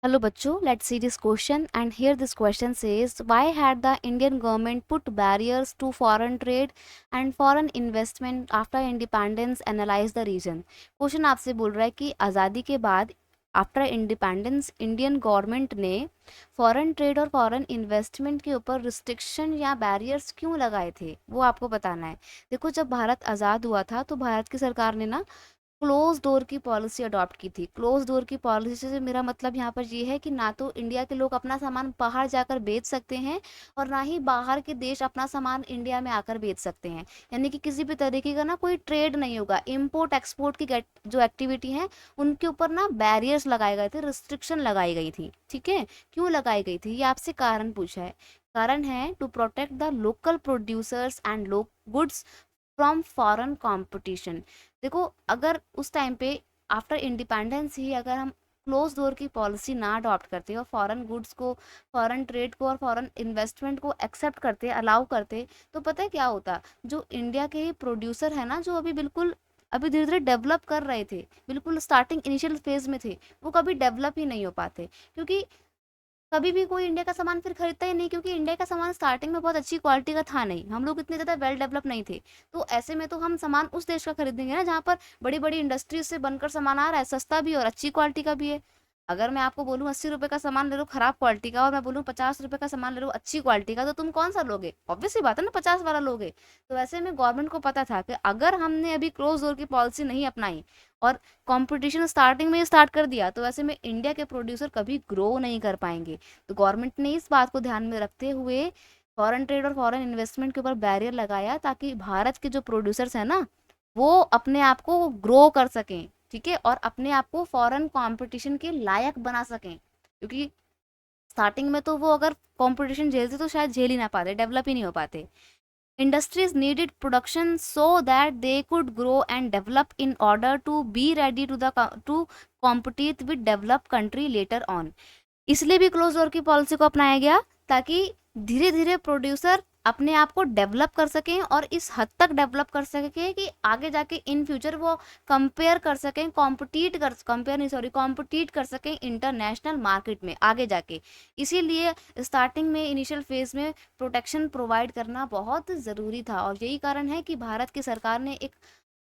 Hello bachcho, let's see this question, and here this question says, why had the Indian government put barriers to foreign trade and foreign investment after independence? Analyze the reason. Question आपसे बोल रहा है कि आज़ादी के बाद after independence Indian government ने foreign trade और फॉरेन इन्वेस्टमेंट के ऊपर रिस्ट्रिक्शन या बैरियर्स क्यों लगाए थे, वो आपको बताना है। देखो, जब भारत आज़ाद हुआ था तो भारत की सरकार ने ना क्लोज डोर की पॉलिसी अडॉप्ट की थी। क्लोज डोर की पॉलिसी से मेरा मतलब यहाँ पर ये है कि ना तो इंडिया के लोग अपना सामान बाहर जाकर बेच सकते हैं और ना ही बाहर के देश अपना सामान इंडिया में आकर बेच सकते हैं। यानी कि किसी भी तरीके का ना कोई ट्रेड नहीं होगा। इम्पोर्ट एक्सपोर्ट की जो एक्टिविटी है उनके ऊपर ना बैरियर्स लगाए गए थे, रिस्ट्रिक्शन लगाई गई थी। ठीक है, क्यों लगाई गई थी ये आपसे कारण पूछा है। कारण है to protect the local producers and low goods from foreign competition. देखो, अगर उस टाइम पे आफ्टर इंडिपेंडेंस ही अगर हम क्लोज डोर की पॉलिसी ना अडॉप्ट करते और फॉरेन गुड्स को, फॉरेन ट्रेड को और फॉरेन इन्वेस्टमेंट को एक्सेप्ट करते, अलाउ करते, तो पता है क्या होता। जो इंडिया के ही प्रोड्यूसर है ना, जो अभी धीरे धीरे डेवलप कर रहे थे, बिल्कुल स्टार्टिंग इनिशियल फेज में थे, वो कभी डेवलप ही नहीं हो पाते। क्योंकि कभी भी कोई इंडिया का सामान फिर खरीदता ही नहीं, क्योंकि इंडिया का सामान स्टार्टिंग में बहुत अच्छी क्वालिटी का था नहीं, हम लोग इतने ज़्यादा वेल डेवलप नहीं थे। तो ऐसे में तो हम सामान उस देश का खरीदेंगे ना जहाँ पर बड़ी बड़ी इंडस्ट्रीज से बनकर सामान आ रहा है, सस्ता भी और अच्छी क्वालिटी का भी है। अगर मैं आपको बोलूँ 80 रुपए का सामान ले लो खराब क्वालिटी का, और मैं बोलूँ 50 रुपए का सामान ले लो अच्छी क्वालिटी का, तो तुम कौन सा लोगे? ऑब्वियस सी बात है ना, 50 वाला लोगे। तो ऐसे में गवर्नमेंट को पता था कि अगर हमने अभी क्लोज डोर की पॉलिसी नहीं अपनाई और कंपटीशन स्टार्टिंग में ही स्टार्ट कर दिया, तो ऐसे में इंडिया के प्रोड्यूसर कभी ग्रो नहीं कर पाएंगे। तो गवर्नमेंट ने इस बात को ध्यान में रखते हुए फॉरेन ट्रेड और फॉरेन इन्वेस्टमेंट के ऊपर बैरियर लगाया, ताकि भारत के जो प्रोड्यूसर्स हैं ना, वो अपने आप को ग्रो कर सकें। ठीक है, और अपने आप को फॉरेन कंपटीशन के लायक बना सकें। क्योंकि स्टार्टिंग में तो वो अगर कंपटीशन झेलते तो शायद झेल ही ना पाते, डेवलप ही नहीं हो पाते। Industries needed production so that they could grow and develop in order to be ready to compete with developed country later on. इसलिए भी क्लोज डोर की पॉलिसी को अपनाया गया, ताकि धीरे धीरे प्रोड्यूसर अपने आप को डेवलप कर सकें और इस हद तक डेवलप कर सकें कि आगे जाके इन फ्यूचर वो कंपेयर कर सकें, कॉम्पिटिट कर सकें इंटरनेशनल मार्केट में आगे जाके। इसीलिए स्टार्टिंग में इनिशियल फेज में प्रोटेक्शन प्रोवाइड करना बहुत ज़रूरी था, और यही कारण है कि भारत की सरकार ने एक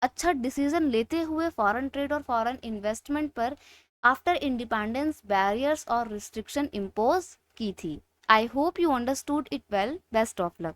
अच्छा डिसीजन लेते हुए फॉरेन ट्रेड और फॉरेन इन्वेस्टमेंट पर आफ्टर इंडिपेंडेंस बैरियर्स और रिस्ट्रिक्शन इम्पोज की थी। I hope you understood it well. Best of luck.